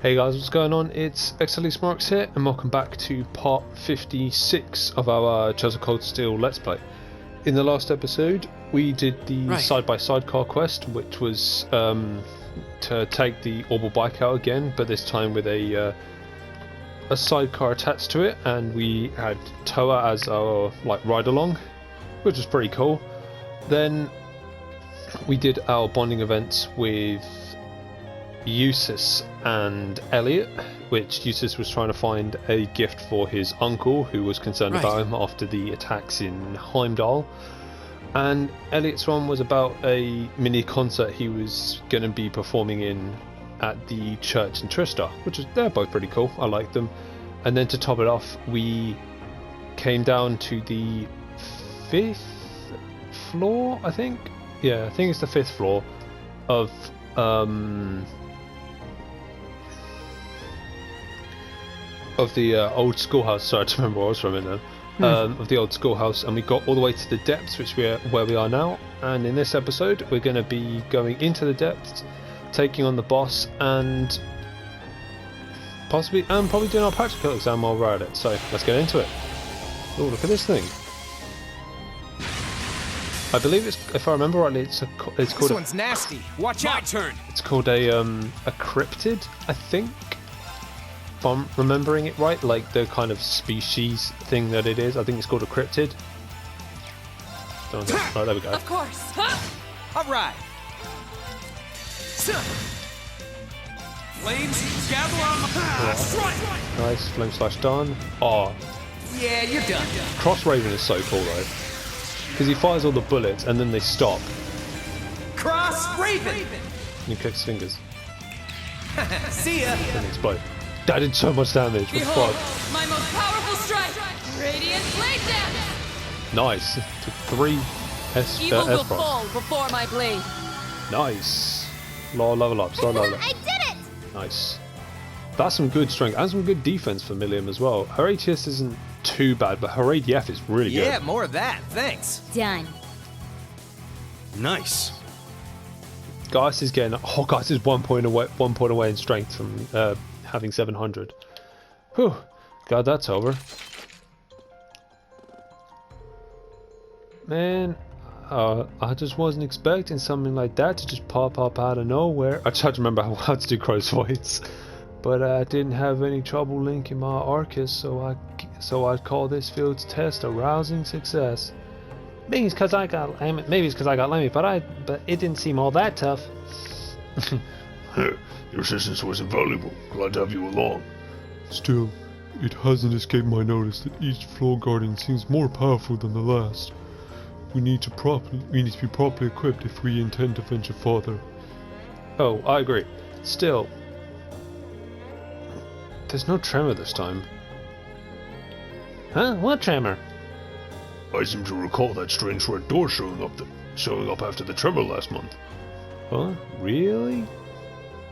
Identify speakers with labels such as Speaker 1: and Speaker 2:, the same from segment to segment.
Speaker 1: Hey guys, what's going on? It's xdeadlysmoorex here, and welcome back to part 56 of our Chosen Cold Steel Let's Play. In the last episode, we did the side-by-side car quest, which was to take the Orbital bike out again, but this time with a sidecar attached to it, and we had Toa as our ride-along, which was pretty cool. Then we did our bonding events with Eustace and Elliot, which Eustace was trying to find a gift for his uncle, who was concerned about him after the attacks in Heimdall. And Elliot's one was about a mini concert he was going to be performing in at the church in Trista, which is, they're both pretty cool. I like them. And then to top it off, we came down to the 5th floor, I think. Yeah, I think it's the 5th floor of the old schoolhouse. Sorry, I don't remember where I was from it now. Of the old schoolhouse, and we got all the way to the depths, which we're where we are now. And in this episode, we're going to be going into the depths, taking on the boss, and probably doing our practical exam while we're at it. So let's get into it. Oh, look at this thing! I believe it's, if I remember rightly, it's called. This
Speaker 2: one's nasty. Watch out! My turn.
Speaker 1: It's called a cryptid, I think. If I'm remembering it right, like the kind of species thing that it is. I think it's called a cryptid. Right, there we go.
Speaker 3: Of course.
Speaker 2: All right. Flames, gather on my strike.
Speaker 1: Nice, flame slash done. Oh,
Speaker 2: yeah, you're done.
Speaker 1: Cross Raven is so cool though, because he fires all the bullets and then they stop.
Speaker 2: Cross Raven.
Speaker 1: And he clicks fingers.
Speaker 2: See ya.
Speaker 1: And they explode. That did so much damage.
Speaker 3: Behold, my most powerful strike, Radiant Blade Dance.
Speaker 1: Nice. Took 3
Speaker 3: Evil will
Speaker 1: S
Speaker 3: fall before my blade.
Speaker 1: Nice. Low level up. Slow level up.
Speaker 3: I did it.
Speaker 1: Nice. That's some good strength and some good defense for Milliam as well. Her ATS isn't too bad, but her ADF is really good.
Speaker 2: Yeah, more of that. Thanks.
Speaker 3: Done.
Speaker 2: Nice.
Speaker 1: Geist is getting. Oh, Geist is 1 point away in strength from having 700. Whew. Glad that's over. Man, I just wasn't expecting something like that to just pop up out of nowhere. I tried to remember how to do Crow's voice, but I didn't have any trouble linking my Arcus, so I'd call this field's test a rousing success. Maybe it's because I got Lemmy, but it didn't seem all that tough.
Speaker 4: Your assistance was invaluable. Glad to have you along.
Speaker 5: Still, it hasn't escaped my notice that each floor guardian seems more powerful than the last. We need to be properly equipped if we intend to venture farther.
Speaker 1: Oh, I agree. Still, there's no tremor this time. Huh? What tremor?
Speaker 4: I seem to recall that strange red door showing up after the tremor last month.
Speaker 1: Huh? Really?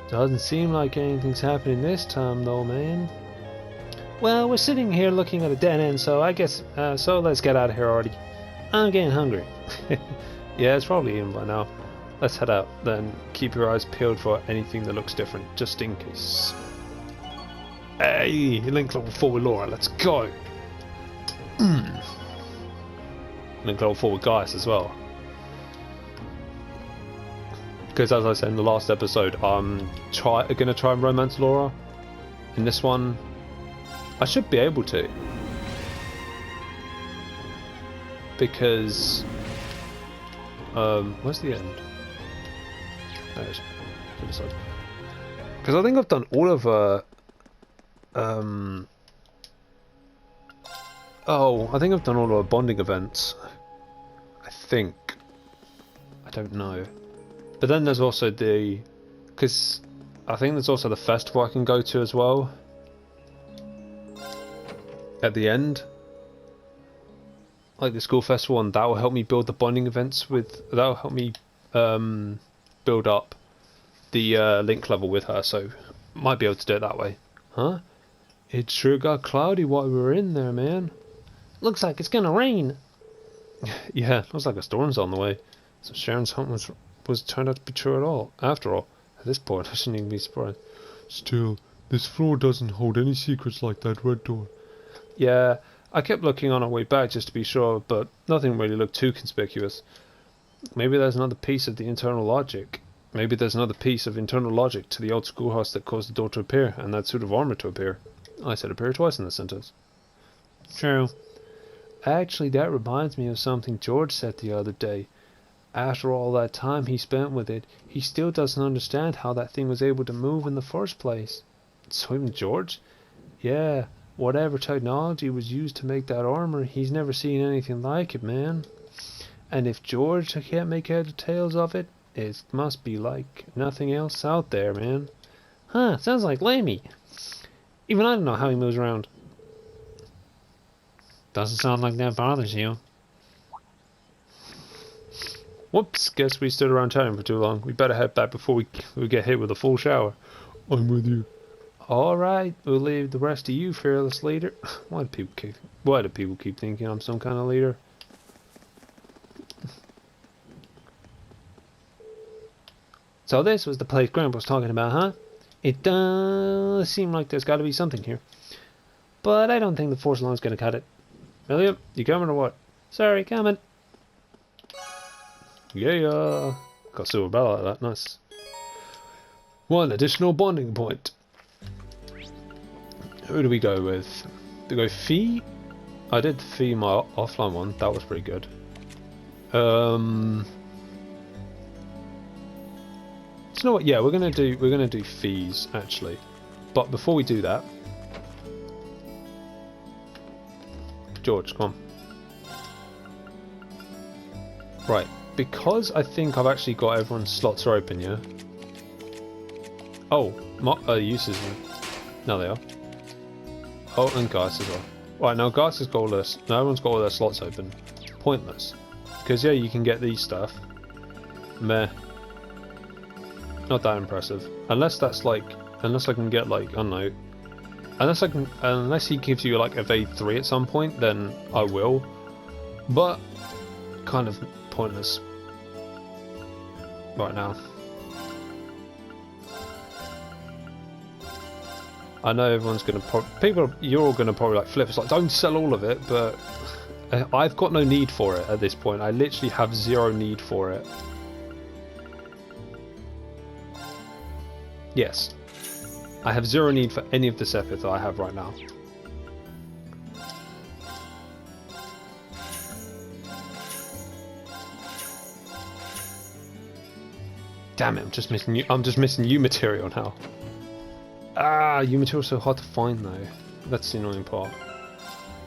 Speaker 1: Doesn't seem like anything's happening this time though, man. Well, we're sitting here looking at a dead end, so I guess, so let's get out of here already. I'm getting hungry. Yeah, it's probably eaten by now. Let's head out, then keep your eyes peeled for anything that looks different, just in case. Hey, link level 4 with Laura, let's go! Link level 4 with Gaius as well. Because as I said in the last episode, I'm gonna try and romance Laura. In this one, I should be able to, because where's the end? There it is. To the side. Because I think I've done all of I think I've done all of our bonding events. I think. I don't know. But then there's also because I think there's also the festival I can go to as well. At the end. Like the school festival, and that will help me build the bonding events with, that will help me build up the link level with her, so might be able to do it that way. Huh? It sure got cloudy while we were in there, man. Looks like it's gonna rain. Yeah, looks like a storm's on the way. So Sharon's hunt was turned out to be true at all. After all, at this point, I shouldn't even be surprised.
Speaker 5: Still, This floor doesn't hold any secrets like that red door.
Speaker 1: Yeah, I kept looking on our way back just to be sure, but nothing really looked too conspicuous. Maybe there's another piece of the internal logic. Maybe there's another piece of internal logic to the old schoolhouse that caused the door to appear, and that suit of armor to appear. I said appear twice in the sentence. True. Actually, that reminds me of something George said the other day. After all that time he spent with it, he still doesn't understand how that thing was able to move in the first place. So even George? Yeah, whatever technology was used to make that armor, he's never seen anything like it, man. And if George can't make heads or tails of it, it must be like nothing else out there, man. Huh, sounds like Lammy. Even I don't know how he moves around. Doesn't sound like that bothers you. Whoops, guess we stood around chatting for too long. We better head back before we get hit with a full shower.
Speaker 5: I'm with you.
Speaker 1: Alright, we'll leave the rest to you, fearless leader. Why do people keep thinking I'm some kind of leader? So this was the place Grandpa was talking about, huh? It does seem like there's got to be something here. But I don't think the force alarm's going to cut it. William, you coming or what? Sorry, coming. Yeah, got silver bell out of that, nice. One additional bonding point. Who do we go with? Do we go Fee? I did Fee my offline one, that was pretty good. You know what? Yeah, we're gonna do Fees actually, but before we do that, George, come on. Right, because I think I've actually got everyone's slots are open, yeah. Oh, uses. No, they are. Oh, and Gaius as well. Right, now Gaius has got all this. No, everyone's got all their slots open. Pointless. Because yeah, you can get these stuff. Meh. Not that impressive. Unless that's like, unless I can get like, I don't know. Unless he gives you like evade 3 at some point, then I will. But kind of pointless right now. I know everyone's gonna you're all gonna probably like flip. It's like, don't sell all of it, but I've got no need for it at this point. I literally have zero need for it. Yes, I have zero need for any of the Sepith that I have right now. Damn it! I'm just missing you. I'm just missing you material now. Ah, you material's so hard to find though. That's the annoying part.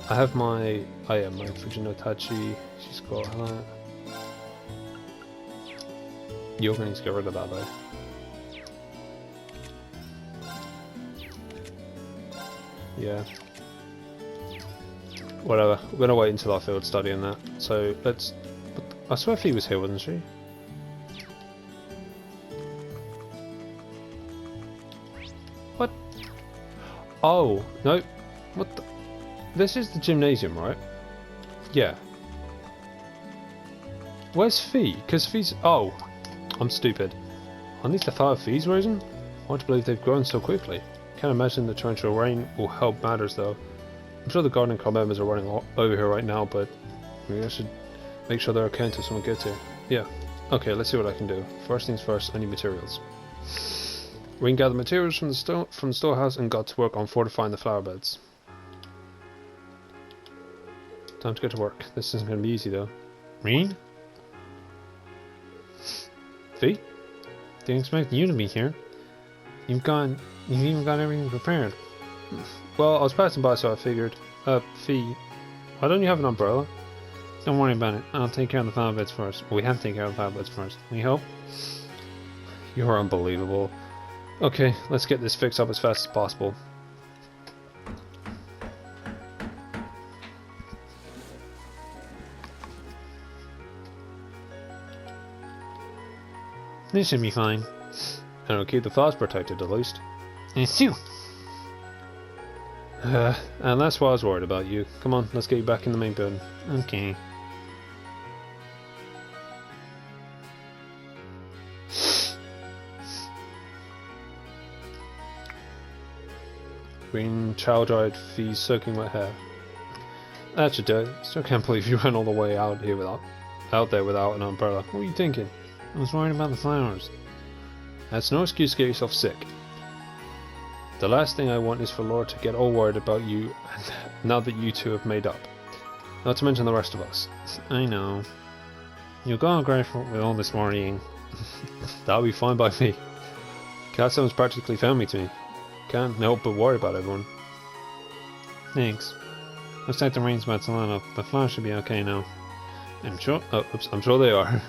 Speaker 1: I have my, oh yeah, my Fujino Tachi. She's got that. You're going to need to get rid of that though. Yeah. Whatever. We're gonna wait until I field study on that. So let's. I swear Fee was here, wasn't she? What? Oh no! What? The? This is the gymnasium, right? Yeah. Where's Fee? Because Fee's. Oh, I'm stupid. Aren't these the 5 Fees risen? Hard to believe they've grown so quickly. Can't imagine the torrential rain will help matters though. I'm sure the gardening club members are running over here right now, but maybe I should make sure they're okay until someone gets here. Yeah. Okay, let's see what I can do. First things first, I need materials. We can gather materials from the storehouse and got to work on fortifying the flower beds. Time to get to work. This isn't going to be easy though. Me? Fee? Didn't expect you to be here. You've even got everything prepared. Well, I was passing by, so I figured. Fee, why don't you have an umbrella? Don't worry about it. I'll take care of the flower beds first. Well, we have to take care of the flower beds first. We hope. You're unbelievable. Okay, let's get this fixed up as fast as possible. This should be fine. And it'll keep the flowers protected at least. And that's why I was worried about you. Come on, let's get you back in the main building. Okay. Green chow-dried fees soaking wet hair. That should do it. Still can't believe you ran all the way out there without an umbrella. What were you thinking? I was worried about the flowers. That's no excuse to get yourself sick. The last thing I want is for Laura to get all worried about you now that you two have made up. Not to mention the rest of us. I know. You'll go on great with all this worrying. That'll be fine by me. Cat sounds practically family to me. Can't help but worry about everyone. Thanks. Looks like the rain's about to let up. The flowers should be okay now. I'm sure they are.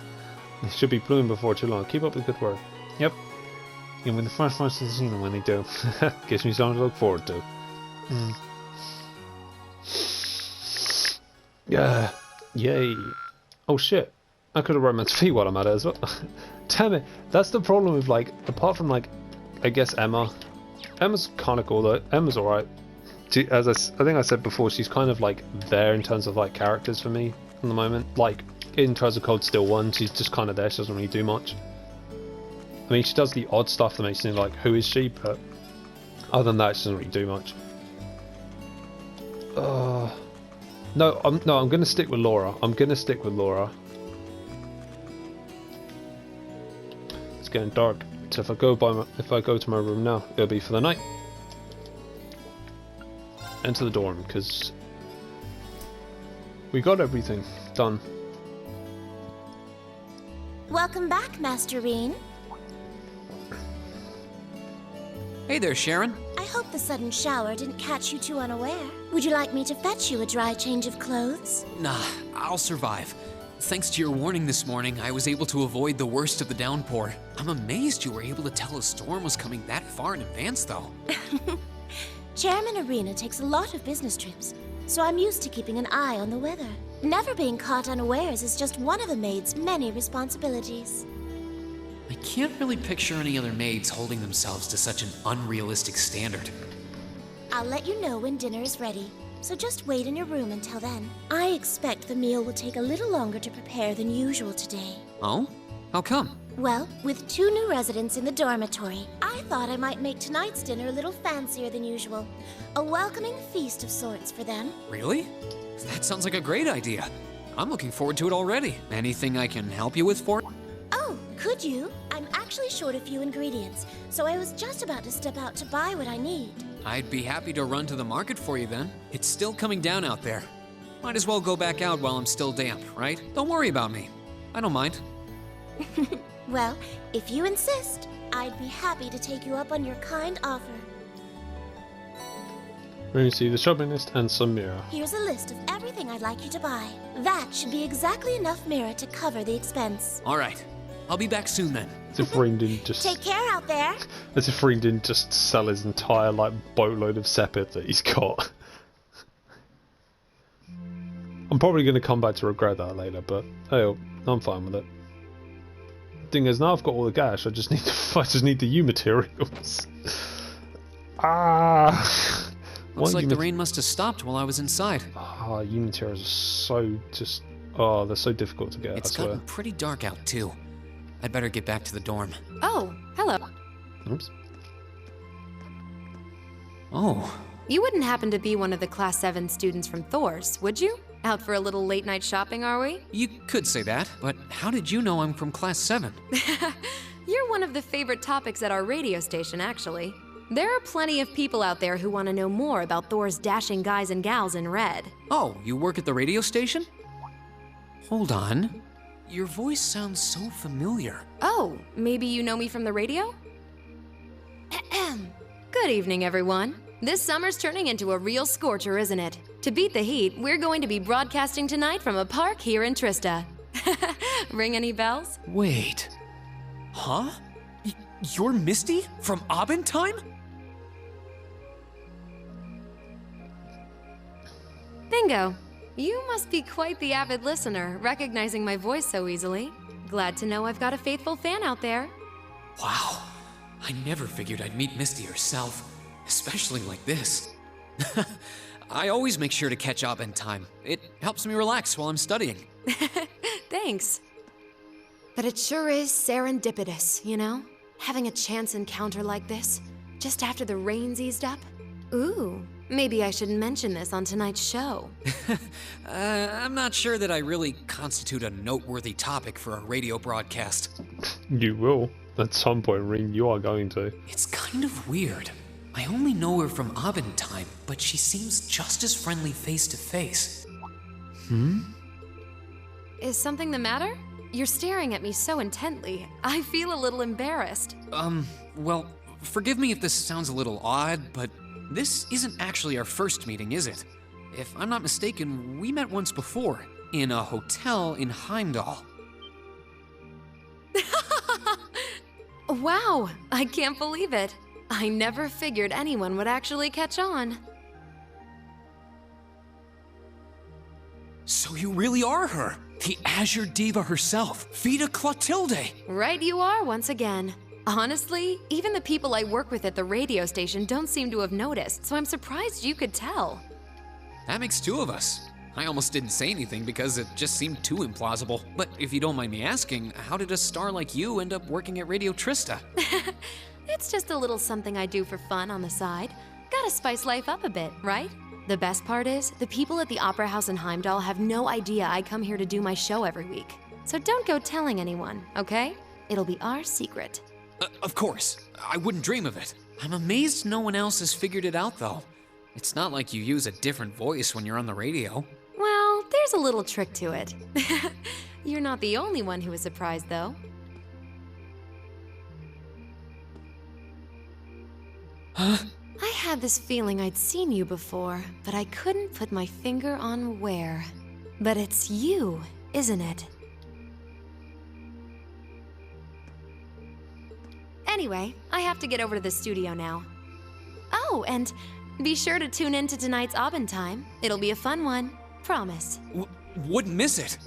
Speaker 1: They should be blooming before too long. Keep up the good work. Yep. You'll be the first ones to see them when they do. Gives me something to look forward to. Yeah. Yay. Oh shit. I could have romance feet while I'm at it as well. Damn it. That's the problem with, like, apart from, like, I guess Emma. Emma's kind of cool though. Emma's alright. As I think I said before, she's kind of like there in terms of like characters for me at the moment. Like in Treasure Cold Still 1, she's just kind of there. She doesn't really do much. I mean, she does the odd stuff that makes you think like, who is she? But other than that, she doesn't really do much. No, I'm gonna stick with Laura. It's getting dark. So if I go to my room now, it'll be for the night. Enter the dorm, because we got everything done.
Speaker 6: Welcome back, Master Reen.
Speaker 2: Hey there, Sharon.
Speaker 6: I hope the sudden shower didn't catch you too unaware. Would you like me to fetch you a dry change of clothes?
Speaker 2: Nah, I'll survive. Thanks to your warning this morning, I was able to avoid the worst of the downpour. I'm amazed you were able to tell a storm was coming that far in advance, though.
Speaker 6: Chairman Arena takes a lot of business trips, so I'm used to keeping an eye on the weather. Never being caught unawares is just one of a maid's many responsibilities.
Speaker 2: I can't really picture any other maids holding themselves to such an unrealistic standard.
Speaker 6: I'll let you know when dinner is ready, so just wait in your room until then. I expect the meal will take a little longer to prepare than usual today.
Speaker 2: Oh? How come?
Speaker 6: Well, with 2 new residents in the dormitory, I thought I might make tonight's dinner a little fancier than usual. A welcoming feast of sorts for them.
Speaker 2: Really? That sounds like a great idea. I'm looking forward to it already. Anything I can help you with for it?
Speaker 6: Oh, could you? I'm actually short a few ingredients, so I was just about to step out to buy what I need.
Speaker 2: I'd be happy to run to the market for you then. It's still coming down out there. Might as well go back out while I'm still damp, right? Don't worry about me. I don't mind.
Speaker 6: Well, if you insist, I'd be happy to take you up on your kind offer.
Speaker 1: We're going to see the shopping list and some mirror.
Speaker 6: Here's a list of everything I'd like you to buy. That should be exactly enough mirror to cover the expense.
Speaker 2: All right. I'll be back soon then.
Speaker 1: As if Reen didn't just...
Speaker 6: Take care out there.
Speaker 1: As if Reen didn't just sell his entire, like, boatload of Sepith that he's got. I'm probably going to come back to regret that later, but hey, I'm fine with it. Thing is, now I've got all the gash, I just need the U materials.
Speaker 2: Looks like the rain must have stopped while I was inside.
Speaker 1: U materials are so just... Oh, they're so difficult to get,
Speaker 2: It's
Speaker 1: I swear.
Speaker 2: gotten pretty dark out too. I'd better get back to the dorm.
Speaker 3: Oh, hello.
Speaker 1: Oops.
Speaker 2: Oh.
Speaker 3: You wouldn't happen to be one of the Class 7 students from Thor's, would you? Out for a little late-night shopping, are we?
Speaker 2: You could say that, but how did you know I'm from Class 7?
Speaker 3: You're one of the favorite topics at our radio station, actually. There are plenty of people out there who want to know more about Thor's dashing guys and gals in red.
Speaker 2: Oh, you work at the radio station? Hold on. Your voice sounds so familiar.
Speaker 3: Oh, maybe you know me from the radio? Good evening, everyone. This summer's turning into a real scorcher, isn't it? To beat the heat, we're going to be broadcasting tonight from a park here in Trista. Ring any bells?
Speaker 2: Wait. Huh? You're Misty? From Abentime?
Speaker 3: Bingo. You must be quite the avid listener, recognizing my voice so easily. Glad to know I've got a faithful fan out there.
Speaker 2: Wow. I never figured I'd meet Misty herself, especially like this. I always make sure to catch Abentime. It helps me relax while I'm studying.
Speaker 3: Thanks. But it sure is serendipitous, you know? Having a chance encounter like this, just after the rain's eased up. Ooh, maybe I should mention this on tonight's show.
Speaker 2: I'm not sure that I really constitute a noteworthy topic for a radio broadcast.
Speaker 1: You will. At some point, Ring, you are going to.
Speaker 2: It's kind of weird. I only know her from Abendtime, but she seems just as friendly face to face.
Speaker 3: Is something the matter? You're staring at me so intently. I feel a little embarrassed.
Speaker 2: Well, forgive me if this sounds a little odd, but this isn't actually our first meeting, is it? If I'm not mistaken, we met once before, in a hotel in Heimdall.
Speaker 3: Wow, I can't believe it. I never figured anyone would actually catch on.
Speaker 2: So you really are her, the Azure Diva herself, Vita Clotilde.
Speaker 3: Right you are once again. Honestly, even the people I work with at the radio station don't seem to have noticed, so I'm surprised you could tell.
Speaker 2: That makes two of us. I almost didn't say anything because it just seemed too implausible. But if you don't mind me asking, how did a star like you end up working at Radio Trista?
Speaker 3: It's just a little something I do for fun on the side. Gotta spice life up a bit, right? The best part is, the people at the Opera House in Heimdall have no idea I come here to do my show every week. So don't go telling anyone, okay? It'll be our secret.
Speaker 2: Of course. I wouldn't dream of it. I'm amazed no one else has figured it out, though. It's not like you use a different voice when you're on the radio.
Speaker 3: Well, there's a little trick to it. You're not the only one who was surprised, though.
Speaker 2: Huh?
Speaker 3: I had this feeling I'd seen you before, but I couldn't put my finger on where. But it's you, isn't it? Anyway, I have to get over to the studio now. Oh, and be sure to tune in to tonight's Abendtime. It'll be a fun one, promise.
Speaker 2: Wouldn't miss it.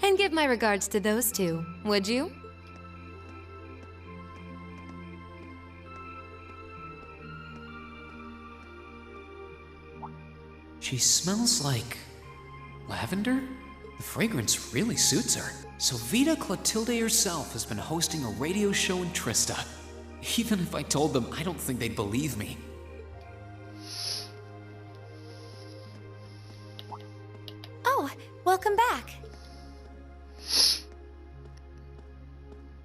Speaker 3: And give my regards to those two, would you?
Speaker 2: She smells like lavender? The fragrance really suits her. So Vita Clotilde herself has been hosting a radio show in Trista. Even if I told them, I don't think they'd believe me.
Speaker 6: Oh, welcome back.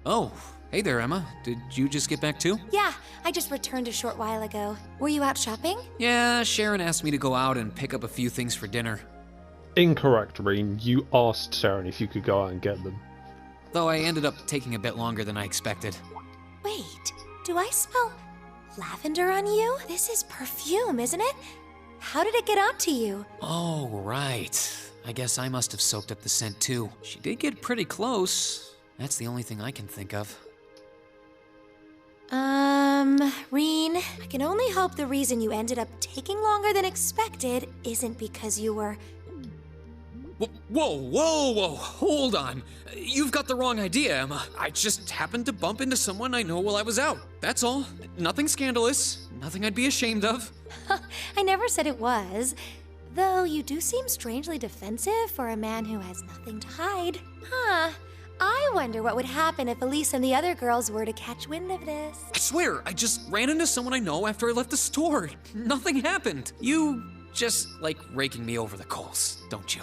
Speaker 2: Oh, hey there, Emma. Did you just get back too?
Speaker 6: Yeah, I just returned a short while ago. Were you out shopping?
Speaker 2: Yeah, Sharon asked me to go out and pick up a few things for dinner.
Speaker 1: Incorrect, Reen. You asked Sharon if you could go out and get them.
Speaker 2: Though I ended up taking a bit longer than I expected.
Speaker 6: Wait, do I smell lavender on you? This is perfume, isn't it? How did it get onto you?
Speaker 2: Oh, right. I guess I must have soaked up the scent too. She did get pretty close. That's the only thing I can think of.
Speaker 6: Reen, I can only hope the reason you ended up taking longer than expected isn't because you were...
Speaker 2: Whoa, hold on. You've got the wrong idea, Emma. I just happened to bump into someone I know while I was out. That's all. Nothing scandalous. Nothing I'd be ashamed of.
Speaker 6: I never said it was. Though you do seem strangely defensive for a man who has nothing to hide. Huh. I wonder what would happen if Elise and the other girls were to catch wind of this.
Speaker 2: I swear, I just ran into someone I know after I left the store. Nothing happened. You just like raking me over the coals, don't you?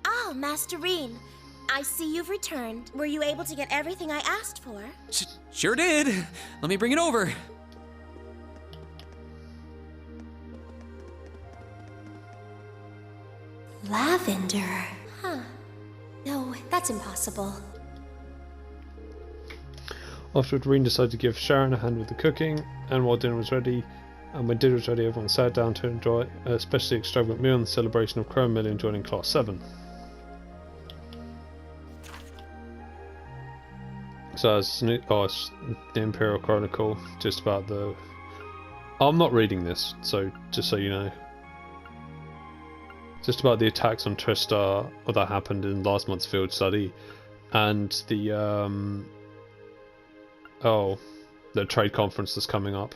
Speaker 6: Oh, Master Reen. I see you've returned. Were you able to get everything I asked for?
Speaker 2: Sure did. Let me bring it over.
Speaker 6: Lavender. Huh. No, that's impossible.
Speaker 1: Afterward, Reen decided to give Sharon a hand with the cooking, and while dinner was ready, and when dinner was ready, everyone sat down to enjoy a especially extravagant meal in the celebration of Chrome Million joining Class 7. So it's the Imperial Chronicle, just about the... I'm not reading this, so just so you know. Just about the attacks on Trista that happened in last month's field study, and the the trade conference that's coming up.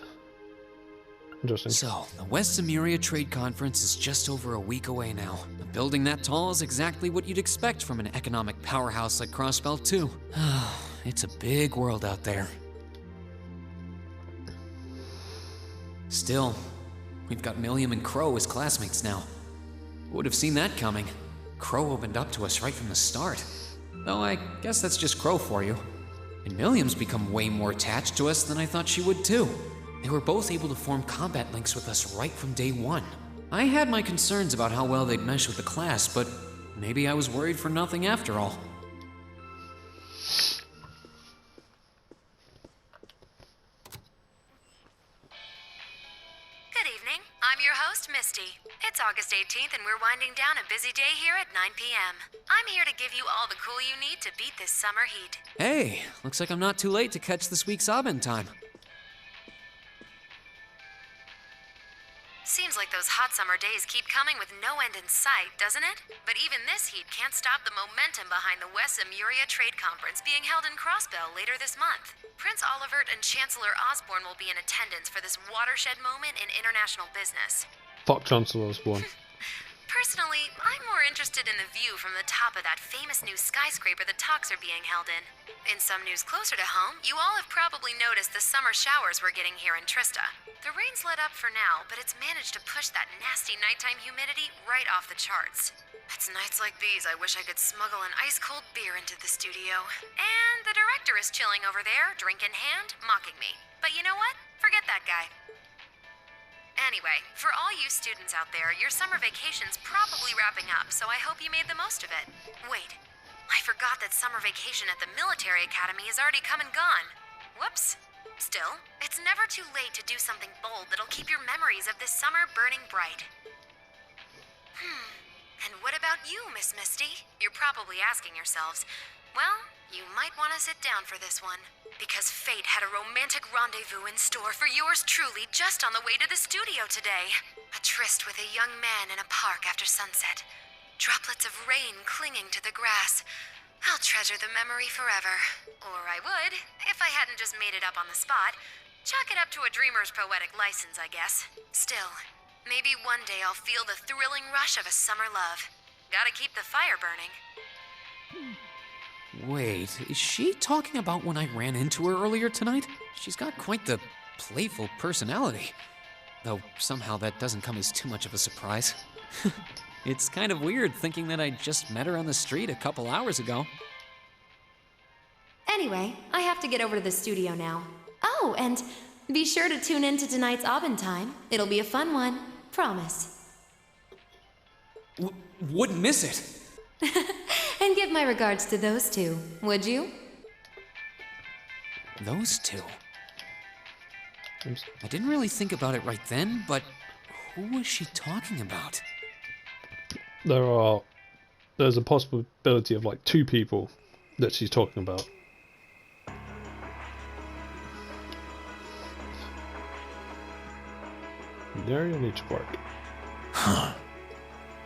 Speaker 1: Interesting.
Speaker 2: So, the West Zemuria Trade Conference is just over a week away now. A building that tall is exactly what you'd expect from an economic powerhouse like Crossbelt 2. It's a big world out there. Still, we've got Milliam and Crow as classmates now. Who would have seen that coming? Crow opened up to us right from the start. Though I guess that's just Crow for you. And Milliam's become way more attached to us than I thought she would too. They were both able to form combat links with us right from day one. I had my concerns about how well they'd mesh with the class, but maybe I was worried for nothing after all.
Speaker 3: Good evening. I'm your host, Misty. It's August 18th and we're winding down a busy day here at 9 p.m. I'm here to give you all the cool you need to beat this summer heat.
Speaker 2: Hey, looks like I'm not too late to catch this week's Abend time.
Speaker 3: Seems like those hot summer days keep coming with no end in sight, doesn't it? But even this heat can't stop the momentum behind the West Zemuria Trade Conference being held in Crossbell later this month. Prince Olivert and Chancellor Osborne will be in attendance for this watershed moment in international business.
Speaker 1: Fuck Chancellor Osborne.
Speaker 3: Personally, I'm more interested in the view from the top of that famous new skyscraper the talks are being held in. In some news closer to home, you all have probably noticed the summer showers we're getting here in Trista. The rain's let up for now, but it's managed to push that nasty nighttime humidity right off the charts. It's nights like these I wish I could smuggle an ice-cold beer into the studio. And the director is chilling over there, drink in hand, mocking me. But you know what? Forget that guy. Anyway, for all you students out there, your summer vacation's probably wrapping up, so I hope you made the most of it. Wait, I forgot that summer vacation at the military academy has already come and gone. Whoops. Still, it's never too late to do something bold that'll keep your memories of this summer burning bright. And what about you, Miss Misty? You're probably asking yourselves, well, you might want to sit down for this one. Because fate had a romantic rendezvous in store for yours truly just on the way to the studio today. A tryst with a young man in a park after sunset. Droplets of rain clinging to the grass. I'll treasure the memory forever. Or I would, if I hadn't just made it up on the spot. Chalk it up to a dreamer's poetic license, I guess. Still, maybe one day I'll feel the thrilling rush of a summer love. Gotta keep the fire burning.
Speaker 2: Wait, is she talking about when I ran into her earlier tonight? She's got quite the playful personality. Though somehow that doesn't come as too much of a surprise. It's kind of weird thinking that I just met her on the street a couple hours ago.
Speaker 3: Anyway, I have to get over to the studio now. Oh, and be sure to tune in to tonight's Abend time. It'll be a fun one. Promise.
Speaker 2: Wouldn't miss it.
Speaker 3: And give my regards to those two, would you?
Speaker 2: Those two? I didn't really think about it right then, but who was she talking about?
Speaker 1: There's a possibility of like two people that she's talking about. There you'll need to work.
Speaker 7: Huh.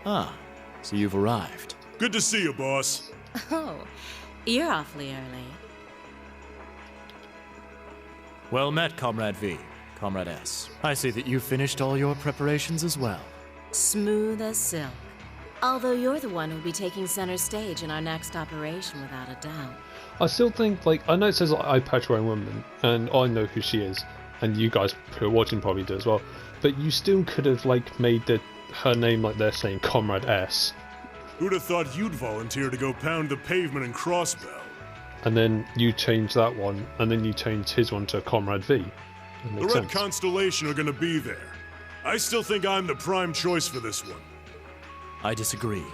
Speaker 7: Ah, so you've arrived.
Speaker 4: Good to see you, boss.
Speaker 8: Oh, you're awfully early.
Speaker 7: Well met, Comrade V, Comrade S. I see that you've finished all your preparations as well.
Speaker 8: Smooth as silk. Although you're the one who'll be taking center stage in our next operation, without a doubt.
Speaker 1: I still think, like, I know it says like, I Patch Your Own Woman, and I know who she is, and you guys who are watching probably do as well, but you still could have, like, made her name like they're saying Comrade S.
Speaker 4: Who'd have thought you'd volunteer to go pound the pavement in Crossbell?
Speaker 1: And then you change that one, and then you change his one to Comrade V.
Speaker 4: The Red Constellation are gonna be there. I still think I'm the prime choice for this one.
Speaker 7: I disagree.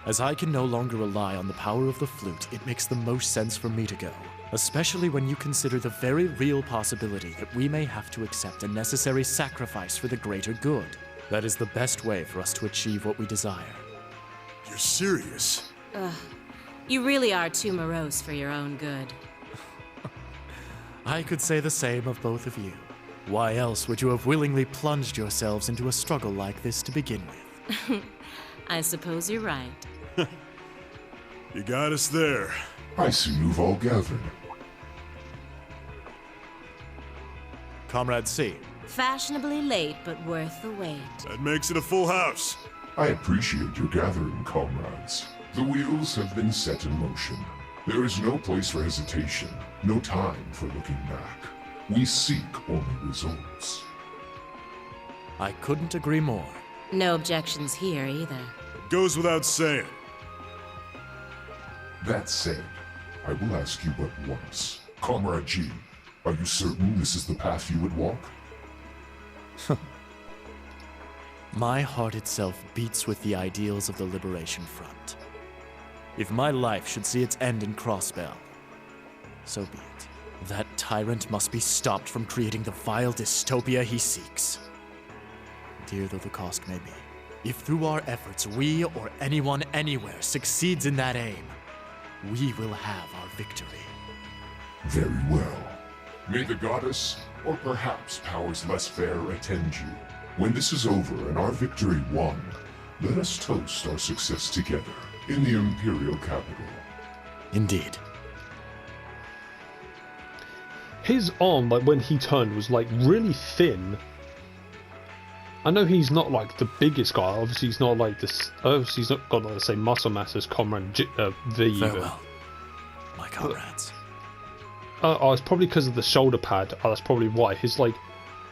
Speaker 7: As I can no longer rely on the power of the flute, it makes the most sense for me to go. Especially when you consider the very real possibility that we may have to accept a necessary sacrifice for the greater good. That is the best way for us to achieve what we desire.
Speaker 4: You're serious?
Speaker 8: You really are too morose for your own good.
Speaker 7: I could say the same of both of you. Why else would you have willingly plunged yourselves into a struggle like this to begin with?
Speaker 8: I suppose you're right.
Speaker 4: You got us there.
Speaker 9: I see you've all gathered.
Speaker 7: Comrade C,
Speaker 8: Fashionably late, but worth the wait.
Speaker 9: That makes it a full house.
Speaker 10: I appreciate your gathering, comrades. The wheels have been set in motion. There is no place for hesitation, no time for looking back. We seek only results.
Speaker 7: I couldn't agree more.
Speaker 8: No objections here either.
Speaker 9: Goes without saying.
Speaker 10: That said, I will ask you but once. Comrade G, are you certain this is the path you would walk?
Speaker 7: My heart itself beats with the ideals of the Liberation Front. If my life should see its end in Crossbell, so be it. That tyrant must be stopped from creating the vile dystopia he seeks. Dear though the cost may be, if through our efforts we or anyone anywhere succeeds in that aim, we will have our victory.
Speaker 10: Very well. May the goddess, or perhaps powers less fair, attend you. When this is over and our victory won, let us toast our success together in the Imperial capital.
Speaker 7: Indeed.
Speaker 1: His arm, like when he turned, was like really thin. I know he's not like the biggest guy. Obviously, he's not like this. Obviously, he's not got like the same muscle mass as Comrade V.
Speaker 7: Farewell, my comrades.
Speaker 1: It's probably because of the shoulder pad. That's probably why. His like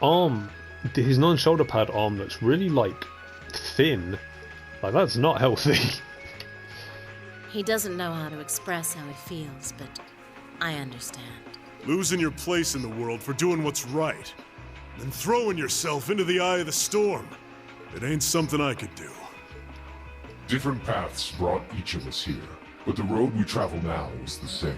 Speaker 1: arm, his non-shoulder pad arm looks really like thin. Like that's not healthy.
Speaker 8: He doesn't know how to express how he feels, but I understand.
Speaker 9: Losing your place in the world for doing what's right, then throwing yourself into the eye of the storm. It ain't something I could do.
Speaker 10: Different paths brought each of us here, but the road we travel now is the same.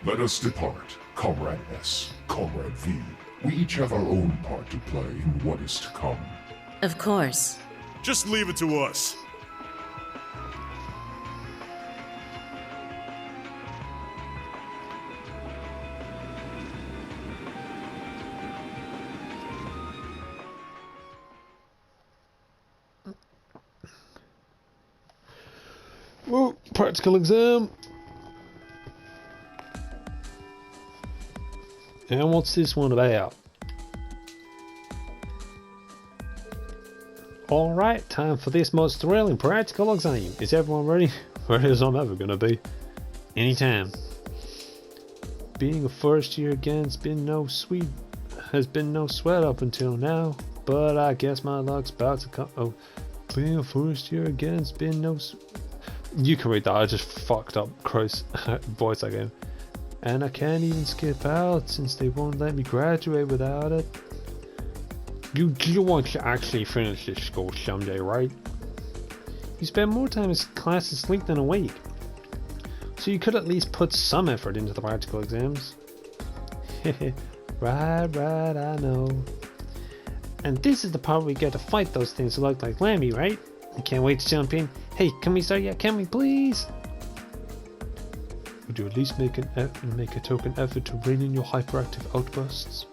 Speaker 10: Let us depart, Comrade S, Comrade V. We each have our own part to play in what is to come.
Speaker 8: Of course.
Speaker 9: Just leave it to us.
Speaker 1: Oh, practical exam. And what's this one about? Alright, time for this most thrilling practical exam. Is everyone ready? Ready as I'm ever gonna be. Anytime. Being a first year again has been no sweat up until now, but I guess my luck's about to come. Oh, being a first year again has been no. You can read that. I just fucked up Crow's voice again. And I can't even skip out since they won't let me graduate without it. You want to actually finish this school someday, right? You spend more time in class asleep than awake. So you could at least put some effort into the practical exams. Right, I know. And this is the part where we get to fight those things that look like Lammy, right? I can't wait to jump in. Hey, can we start yet? Can we please? Would you at least make a token effort to rein in your hyperactive outbursts?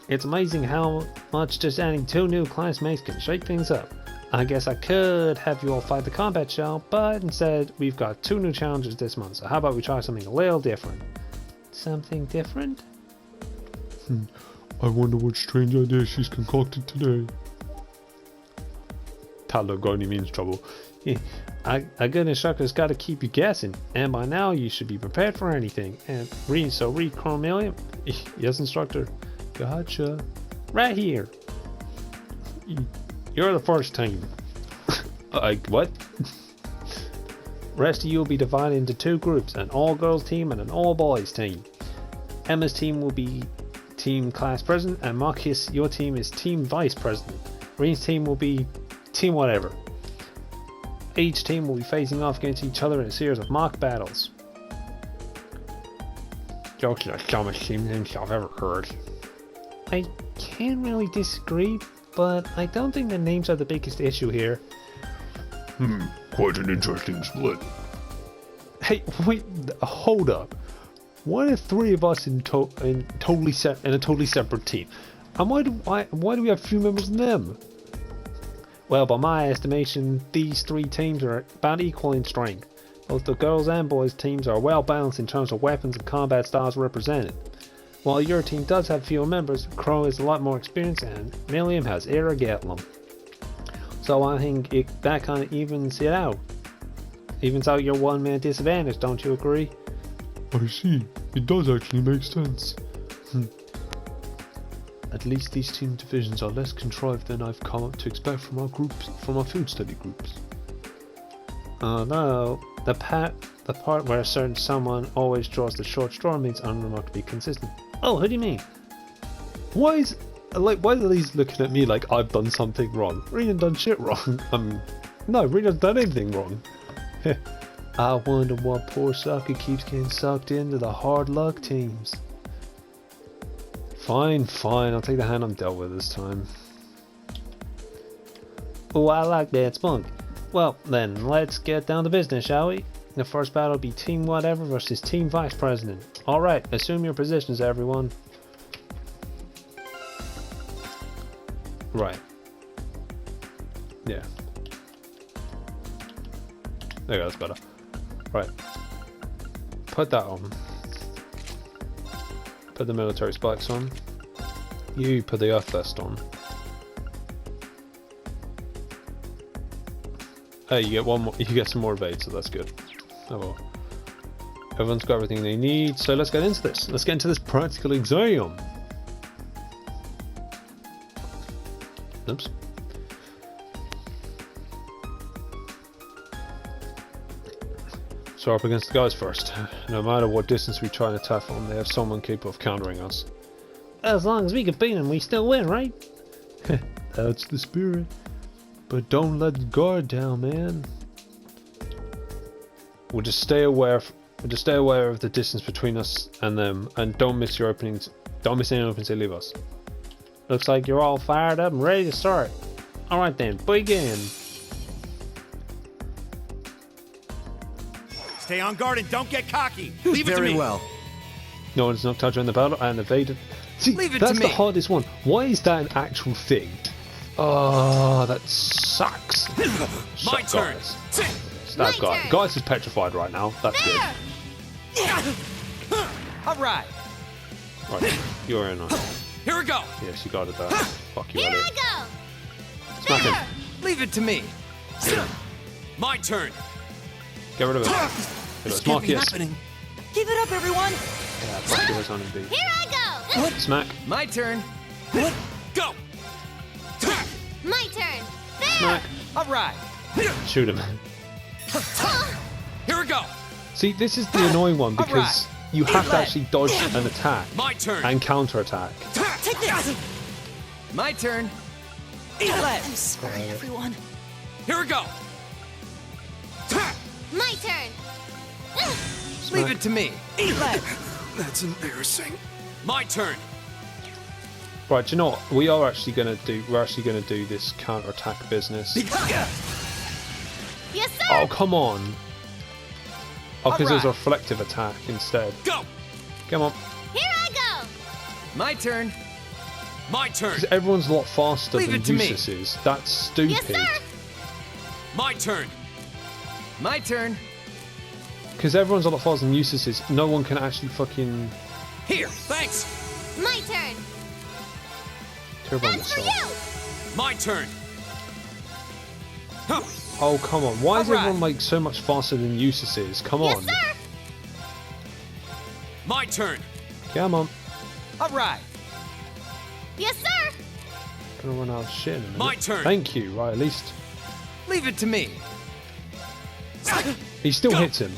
Speaker 1: It's amazing how much just adding 2 new classmates can shake things up. I guess I could have you all fight the combat shell, but instead we've got 2 new challenges this month, so how about we try something a little different? Something different?
Speaker 5: I wonder what strange idea she's concocted today.
Speaker 1: Talogoni means trouble. A good instructor's got to keep you guessing, and by now you should be prepared for anything. And read Chromelium? Yes, instructor. Gotcha. Right here. You're the first team. What? Rest of you will be divided into 2 groups, an all-girls team and an all-boys team. Emma's team will be team class president, and Marcus, your team is team vice president. Reen's team will be team whatever. Each team will be facing off against each other in a series of mock battles. Those are the dumbest team names I've ever heard. I can't really disagree, but I don't think the names are the biggest issue here.
Speaker 4: Quite an interesting split.
Speaker 1: Hey, wait, hold up. What if 3 of us in a totally separate team? And why do we have few members in them? Well, by my estimation, these 3 teams are about equal in strength. Both the girls and boys teams are well balanced in terms of weapons and combat styles represented. While your team does have fewer members, Crow is a lot more experienced and Milliam has Irregatlum. So I think that kind of evens it out. Evens out your one-man disadvantage, don't you agree?
Speaker 5: I see. It does actually make sense.
Speaker 1: At least these team divisions are less contrived than I've come up to expect from our groups, from our food study groups. Oh no, the part where a certain someone always draws the short straw means unremarkably consistent. Oh, who do you mean? Why are these looking at me like I've done something wrong? Rena's done shit wrong. No, Rena's done anything wrong. I wonder what poor sucker keeps getting sucked into the hard luck teams. Fine, I'll take the hand I'm dealt with this time. Oh, I like that spunk. Well, then, let's get down to business, shall we? The first battle will be Team Whatever versus Team Vice President. Alright, assume your positions, everyone. Right. Yeah. There you go, that's better. Right. Put that on. Put the military spikes on. You put the earth vest on. Hey, you get one more. You get some more evade, so that's good. Oh well. Everyone's got everything they need, so let's get into this. Let's get into this practical exam. Oops. So up against the guys first. No matter what distance we try and attack from, they have someone capable of countering us. As long as we can beat them, we still win, right? That's the spirit. But don't let the guard down, man. We'll just stay aware of the distance between us and them, and don't miss your openings. Don't miss any openings they leave us. Looks like you're all fired up and ready to start. All right then, begin.
Speaker 11: Stay on guard and don't get cocky. Leave it to me.
Speaker 2: Very well.
Speaker 1: No one's knocked out during the battle and evaded. See, that's the hardest one. Why is that an actual thing? Oh, that sucks.
Speaker 11: My turn.
Speaker 1: That guy. Guys is petrified right now. That's good.
Speaker 11: All right.
Speaker 1: Right, you're in on.
Speaker 11: Here we go.
Speaker 1: Yes, you got it there. Fuck you,
Speaker 6: Here
Speaker 1: Elliot.
Speaker 6: I go.
Speaker 1: Smack him.
Speaker 11: Leave it to me. My turn.
Speaker 1: Get rid of it.
Speaker 11: This can't be happening.
Speaker 8: Keep it up, everyone.
Speaker 1: Yeah, fuck yours on indeed.
Speaker 6: Here I go.
Speaker 1: Smack.
Speaker 11: My turn. Go.
Speaker 6: My turn. There.
Speaker 1: Smack.
Speaker 11: All right.
Speaker 1: Shoot him.
Speaker 11: Here we go.
Speaker 1: See, this is the annoying one because you have to actually dodge an attack
Speaker 11: My turn.
Speaker 1: and counter attack.
Speaker 8: Take this.
Speaker 11: My turn.
Speaker 8: I'm sorry, everyone.
Speaker 11: Here we go.
Speaker 6: My turn.
Speaker 11: Leave it to me.
Speaker 9: That's embarrassing.
Speaker 11: My turn.
Speaker 1: Right, do you know what? We're actually gonna do this counter attack business.
Speaker 6: Yes, sir.
Speaker 1: Oh, come on. Oh, because there's a reflective attack instead.
Speaker 11: Go.
Speaker 1: Come on.
Speaker 6: Here I go.
Speaker 11: My turn. My turn.
Speaker 1: Because everyone's a lot faster
Speaker 11: Leave
Speaker 1: than
Speaker 11: it to me.
Speaker 1: Eustace is. That's stupid.
Speaker 6: Yes, sir.
Speaker 11: My turn. My turn.
Speaker 1: Because everyone's a lot faster than Eustace is. No one can actually fucking...
Speaker 11: Here. Thanks.
Speaker 6: My turn.
Speaker 1: Turn on
Speaker 6: That's for
Speaker 1: yourself.
Speaker 6: you.
Speaker 11: My turn. Huh.
Speaker 1: Oh, come on. Why is
Speaker 11: Alright.
Speaker 1: everyone like so much faster than Eustace is? Come on.
Speaker 6: Yes, sir.
Speaker 11: My turn.
Speaker 1: Come on.
Speaker 11: All right.
Speaker 6: Yes, sir.
Speaker 1: Gonna run out of shit in a minute.
Speaker 11: My turn.
Speaker 1: Thank you. Right, at least
Speaker 11: Leave it to me.
Speaker 1: he still hits him.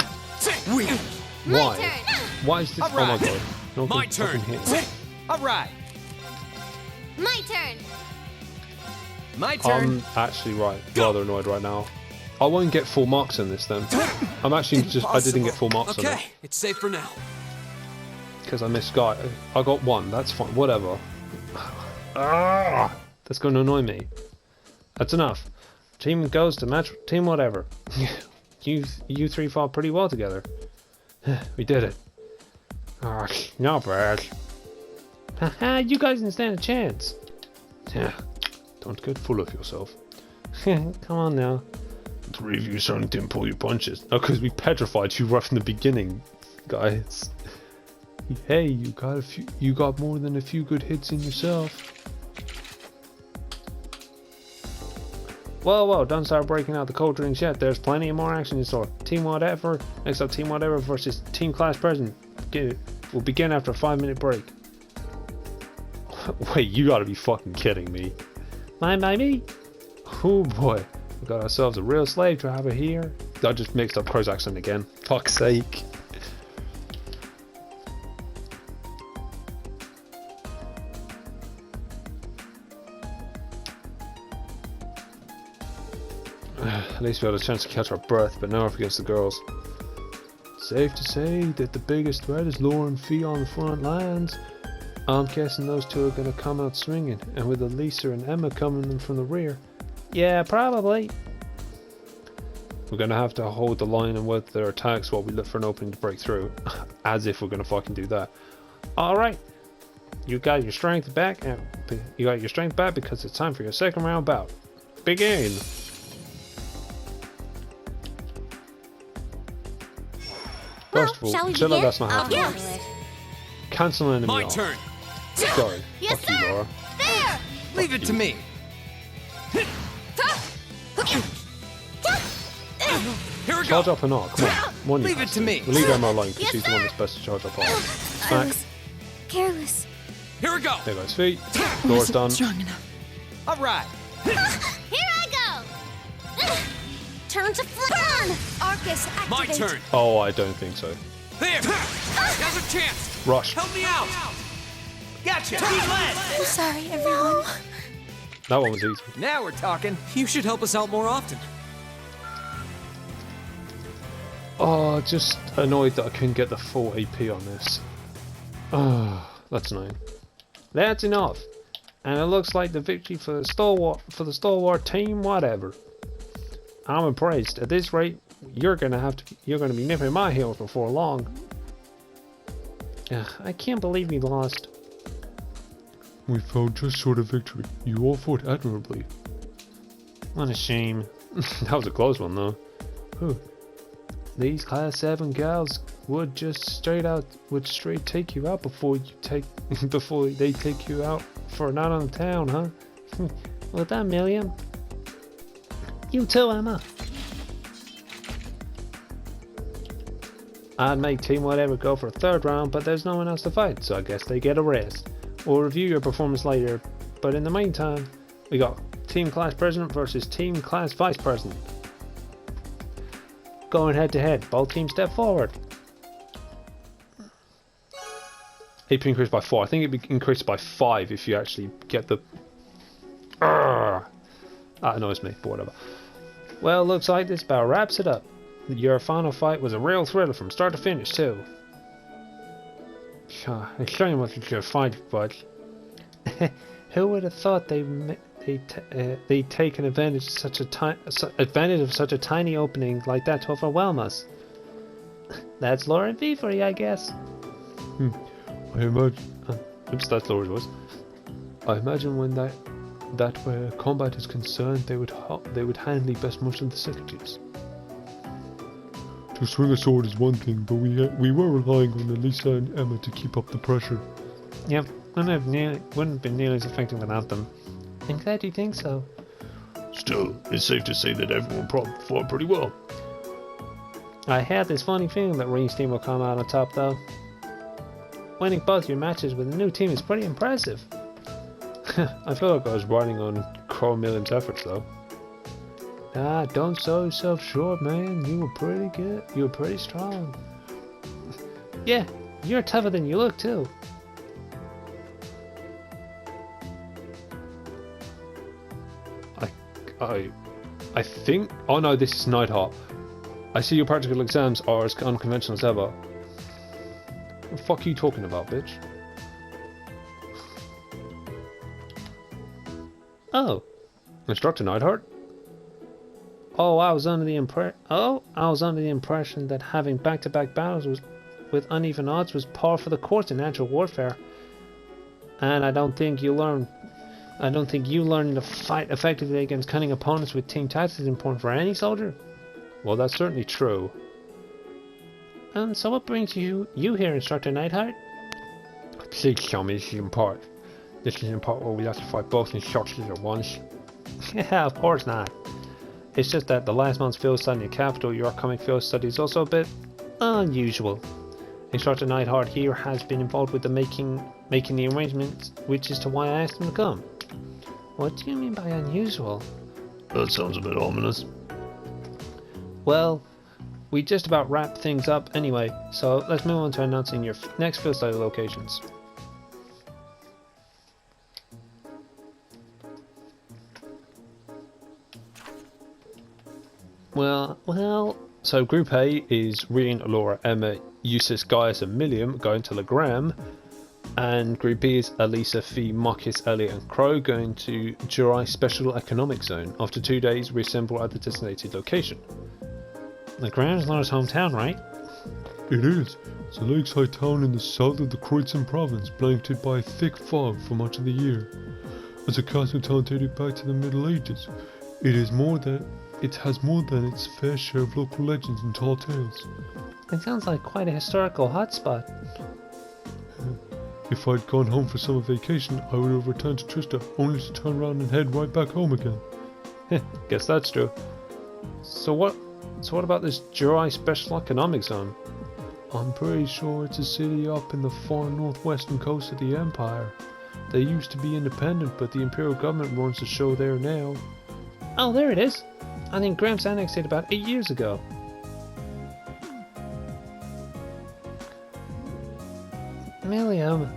Speaker 6: My
Speaker 1: Why?
Speaker 6: turn.
Speaker 1: Why is this? Oh my
Speaker 11: Alright.
Speaker 1: god. No
Speaker 11: My
Speaker 1: good
Speaker 11: turn.
Speaker 1: fucking hit.
Speaker 11: All right.
Speaker 6: My turn.
Speaker 11: My turn.
Speaker 1: I'm actually rather annoyed right now. I won't get full marks on this then. I'm actually I didn't get full marks on it
Speaker 11: Okay, it's safe for now.
Speaker 1: because I missed Guy. I got one. That's fine. Whatever. That's going to annoy me. That's enough. Team goes to match. Team whatever. you three fought pretty well together. We did it. Not bad. Haha, you guys didn't stand a chance. Don't get full of yourself. Come on now.
Speaker 4: 3 of you certainly didn't pull your punches.
Speaker 1: Oh, because we petrified you right from the beginning, guys. Hey, you got more than a few good hits in yourself. Whoa, don't start breaking out the cold drinks yet. There's plenty of more action in store. Team Whatever, next up Team Whatever versus Team Class President. We'll begin after a 5-minute break. Wait, you gotta be fucking kidding me. Mind by me? Oh boy, we got ourselves a real slave driver here. I just mixed up Crow's accent again. Fuck's sake. At least we had a chance to catch our breath, but now we're up against the girls. Safe to say that the biggest threat is Lauren Fee on the front lines. I'm guessing those two are going to come out swinging, and with Elisa and Emma coming in from the rear. Yeah, probably. We're going to have to hold the line and with their attacks while we look for an opening to break through. As if we're going to fucking do that. Alright. You got your strength back, and you got your strength back because it's time for your second round bout. Begin! First of all, Chilla, that's not happening.
Speaker 6: Yes.
Speaker 1: Cancel enemy
Speaker 11: My
Speaker 1: off.
Speaker 11: turn.
Speaker 1: Sorry.
Speaker 6: Yes,
Speaker 1: Fuck you, Laura.
Speaker 6: There!
Speaker 11: Leave it to me. Here we
Speaker 1: Charge
Speaker 11: go.
Speaker 1: up and all. Come on. One
Speaker 11: Leave it to me.
Speaker 1: We'll leave Emma alone because she's the one that's best to charge up on.
Speaker 6: I
Speaker 1: Smack.
Speaker 6: was careless.
Speaker 11: Here we go.
Speaker 1: There goes feet. Laura's done.
Speaker 8: Strong enough.
Speaker 11: All right.
Speaker 6: Here I go! Turn to flan! Arcus, activate!
Speaker 11: My turn.
Speaker 1: Oh, I don't think so.
Speaker 11: There. Now's a chance.
Speaker 1: Rush.
Speaker 11: Help me out. Gotcha. Team led.
Speaker 6: I'm sorry, everyone.
Speaker 1: That one was easy.
Speaker 11: Now we're talking. You should help us out more often.
Speaker 1: Oh, just annoyed that I couldn't get the full AP on this. Oh, that's annoying. That's enough. And it looks like the victory for the stalwart team, whatever. I'm impressed. At this rate, you're gonna be nipping my heels before long. I can't believe we lost.
Speaker 5: We found just short of victory. You all fought admirably.
Speaker 1: What a shame. That was a close one though. Whew. These class 7 gals would straight take you out before they take you out for a night on the town, huh? Well done, Milliam. You too, Emma. I'd make Team Whatever go for a 3rd round, but there's no one else to fight, so I guess they get a rest. We'll review your performance later, but in the meantime, we got Team Class President versus Team Class Vice President. Going head to head, both teams step forward. AP increased by 4. I think it'd be increased by 5 if you actually get the... That annoys me, but whatever. Well, looks like this about wraps it up. Your final fight was a real thriller from start to finish, too. It's shame what you could fight, but... Who would have thought they'd taken advantage of such a tiny opening like that to overwhelm us? That's Lauren V for you, I guess.
Speaker 5: I imagine.
Speaker 1: Oops, that's Laura's voice.
Speaker 5: I imagine when that where combat is concerned, they would handle best most of the secretaries. To swing a sword is one thing, but we were relying on Elisa and Emma to keep up the pressure.
Speaker 1: Yep, wouldn't have been nearly as effective without them. I'm glad you think so.
Speaker 4: Still, it's safe to say that everyone fought pretty well.
Speaker 1: I had this funny feeling that Reen's team will come out on top, though. Winning both your matches with a new team is pretty impressive. I feel like I was riding on Crow Milliam's efforts, though. Don't sell yourself short, man. You were pretty good. You were pretty strong. Yeah, you're tougher than you look, too. I think... Oh no, this is Nighthawk. I see your practical exams are as unconventional as ever. What the fuck are you talking about, bitch? Oh. Instructor Nightheart? I was under the impression that having back-to-back battles with uneven odds was par for the course in natural warfare. And I don't think you learn I don't think you learning to fight effectively against cunning opponents with team tactics is important for any soldier. Well, that's certainly true. And so what brings you here, Instructor Neidhart? Please tell me this is in part. This is in part where we have to fight both instructors at once. Yeah, of course not. It's just that the last month's field study in the capital, your upcoming field study is also a bit unusual. Instructor Neidhart here has been involved with the making the arrangements, which is to why I asked him to come. What do you mean by unusual?
Speaker 4: That sounds a bit ominous.
Speaker 1: Well, we just about wrapped things up anyway, so let's move on to announcing your next field study locations. Well, so Group A is Reen, Laura, Emma, Eustace, Gaius and Milliam going to Legram, and Group B is Elisa, Fee, Marcus, Elliot and Crow going to Jurai Special Economic Zone. After 2 days, reassemble at the designated location. Legram's Laura's hometown, right?
Speaker 5: It is. It's a lakeside town in the south of the Kreutzen province, blanketed by a thick fog for much of the year. As a castle town dated back to the Middle Ages, it has more than its fair share of local legends and tall tales.
Speaker 1: It sounds like quite a historical hotspot.
Speaker 5: If I'd gone home for summer vacation, I would have returned to Trista, only to turn around and head right back home again.
Speaker 1: Guess that's true. So what about this Jurai Special Economic Zone?
Speaker 5: I'm pretty sure it's a city up in the far northwestern coast of the Empire. They used to be independent, but the Imperial government runs the show there now.
Speaker 1: Oh, there it is! I think Gramps annexed it about 8 years ago. Milliam.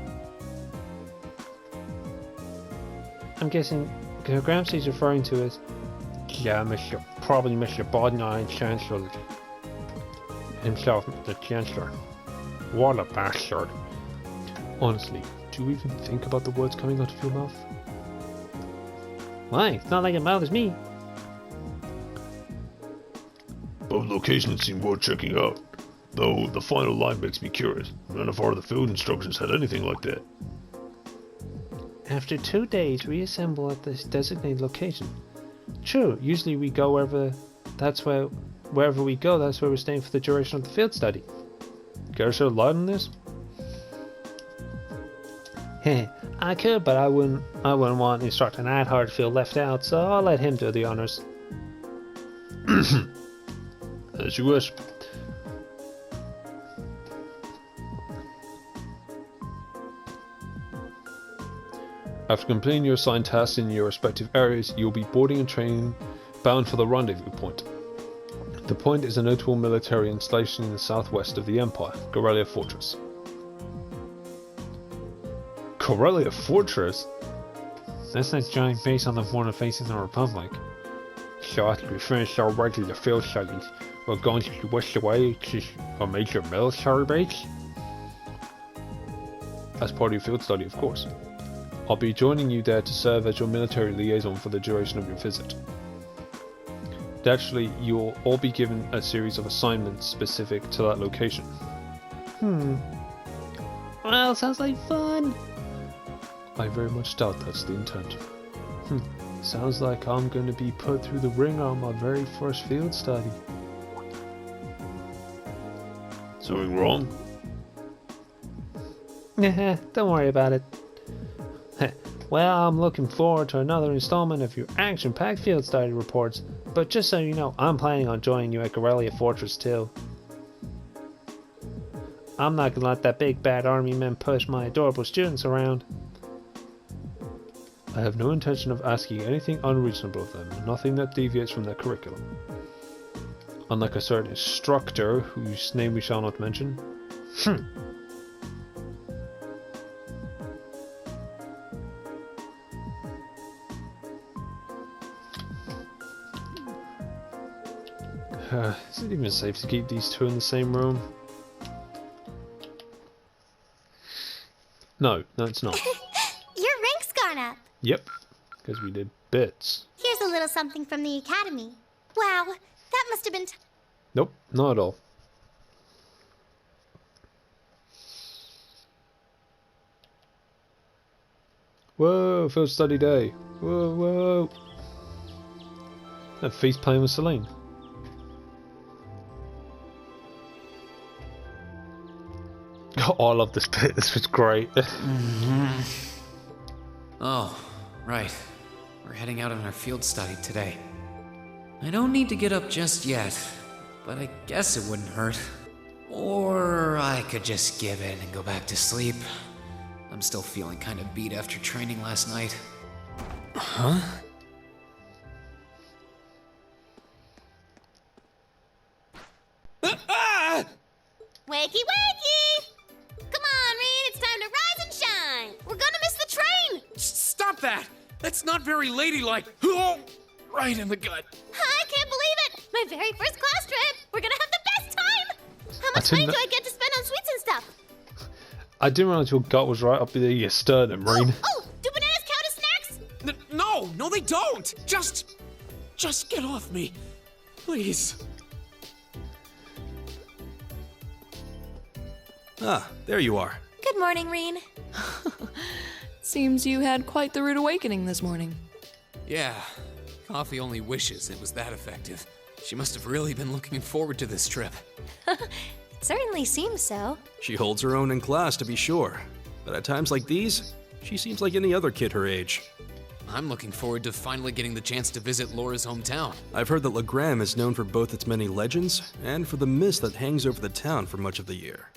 Speaker 1: I'm guessing Gramps he's referring to as... Yeah, probably Mr. Bodnine Chancellor himself, the Chancellor. What a bastard.
Speaker 5: Honestly, do you even think about the words coming out of your mouth?
Speaker 1: Why? It's not like it bothers me.
Speaker 4: Both locations seem worth checking out, though the final line makes me curious. None of our other field instructions had anything like that.
Speaker 1: After 2 days, reassemble at this designated location. True, usually we go wherever we go, that's where we're staying for the duration of the field study.
Speaker 4: Care to shed light on this?
Speaker 1: I could, but I wouldn't want Instructor Neidhart to feel left out, so I'll let him do the honors.
Speaker 4: As you wish. After completing your assigned tasks in your respective areas, you'll be boarding a train bound for the rendezvous point. The point is a notable military installation in the southwest of the Empire, Corellia Fortress.
Speaker 1: Corellia Fortress? That's that giant base on the border facing the Republic.
Speaker 4: So after we finish our regular field studies, we're going to switch away to a major military base? As part of your field study, of course. I'll be joining you there to serve as your military liaison for the duration of your visit. Naturally, you'll all be given a series of assignments specific to that location.
Speaker 1: Well, sounds like fun!
Speaker 5: I very much doubt that's the intent. Sounds like I'm going to be put through the ringer on my very first field study.
Speaker 4: Something wrong?
Speaker 1: Don't worry about it. Well, I'm looking forward to another installment of your action-packed field study reports, but just so you know, I'm planning on joining you at Corellia Fortress too. I'm not gonna let that big bad army man push my adorable students around.
Speaker 5: I have no intention of asking anything unreasonable of them, nothing that deviates from their curriculum. Unlike a certain instructor, whose name we shall not mention. Is it even safe to keep these two in the same room? No, it's not.
Speaker 6: Your rank's gone up.
Speaker 5: Yep, because we did bits.
Speaker 6: Here's a little something from the academy. Wow, that must have been...
Speaker 5: Nope, not at all.
Speaker 1: Whoa, field study day. Whoa, whoa. And Feast playing with Celine. Oh, I love this bit. This was great.
Speaker 2: Oh, right. We're heading out on our field study today. I don't need to get up just yet, but I guess it wouldn't hurt. Or I could just give in and go back to sleep. I'm still feeling kind of beat after training last night. Huh?
Speaker 6: Wakey, wakey! Come on, Reed, it's time to rise and shine. We're gonna miss the train.
Speaker 11: Stop that! That's not very ladylike. Right in the gut.
Speaker 6: I can't believe it. My very first class trip. We're gonna have the best time. How much money do I get to spend on sweets and stuff?
Speaker 1: I didn't realize your gut was right up your sternum, Marine.
Speaker 6: Oh, do bananas count as snacks?
Speaker 11: No, they don't! Just get off me. Please.
Speaker 12: Ah, there you are.
Speaker 6: Good morning, Reen.
Speaker 13: Seems you had quite the rude awakening this morning.
Speaker 2: Yeah, Coffee only wishes it was that effective. She must have really been looking forward to this trip.
Speaker 6: It certainly seems so.
Speaker 12: She holds her own in class, to be sure. But at times like these, she seems like any other kid her age.
Speaker 2: I'm looking forward to finally getting the chance to visit Laura's hometown.
Speaker 12: I've heard that Legram is known for both its many legends and for the mist that hangs over the town for much of the year.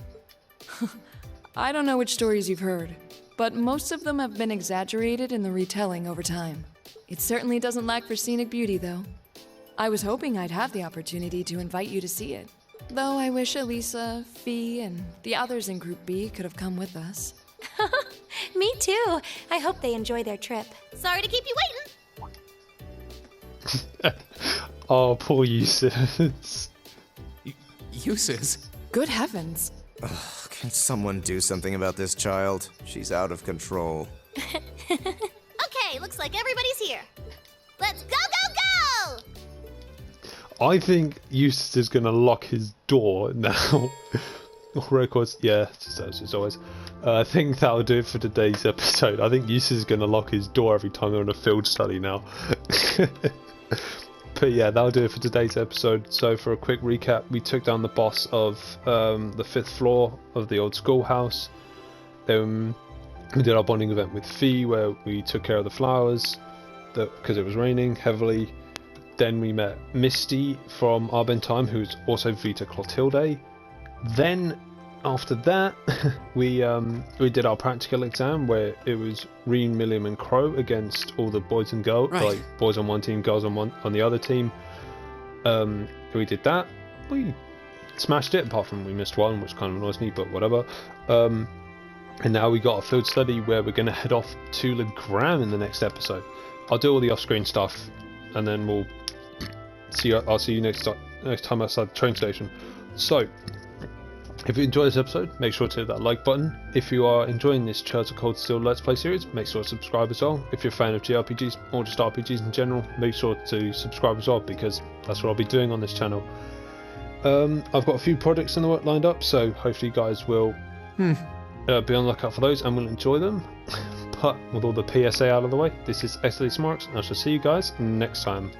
Speaker 13: I don't know which stories you've heard, but most of them have been exaggerated in the retelling over time. It certainly doesn't lack for scenic beauty, though. I was hoping I'd have the opportunity to invite you to see it, though I wish Elisa, Fee, and the others in Group B could have come with us.
Speaker 6: Me too. I hope they enjoy their trip. Sorry to keep you waiting.
Speaker 1: Oh, poor Eustace.
Speaker 2: Eustace?
Speaker 13: Good heavens.
Speaker 14: Ugh, can someone do something about this child? She's out of control.
Speaker 6: Okay, looks like everybody's here. Let's go, go, go!
Speaker 1: I think Eustace is going to lock his door now. Records, yeah, just as always. I think that'll do it for today's episode. I think Eustace is going to lock his door every time they're on a field study now. But yeah, that'll do it for today's episode. So for a quick recap, we took down the boss of the 5th floor of the old schoolhouse. Then we did our bonding event with Fee, where we took care of the flowers because it was raining heavily. Then we met Misty from Arbentime, who's also Vita Clotilde. Then after that, we did our practical exam, where it was Reen, Milliam, and Crow against all the boys and girls, like boys on one team, girls on the other team. We did that. We smashed it, apart from we missed one, which kind of annoys me, but whatever. And now we got a field study where we're going to head off to Legram in the next episode. I'll do all the off-screen stuff, and then we'll see. I'll see you next time outside the train station. So, if you enjoyed this episode, make sure to hit that like button. If you are enjoying this Church of Cold Steel Let's Play series, make sure to subscribe as well. If you're a fan of JRPGs or just RPGs in general, make sure to subscribe as well, because that's what I'll be doing on this channel. I've got a few projects in the work lined up, so hopefully you guys will be on the lookout for those and will enjoy them. But with all the PSA out of the way, this is xdeadlysmoorex, and I shall see you guys next time.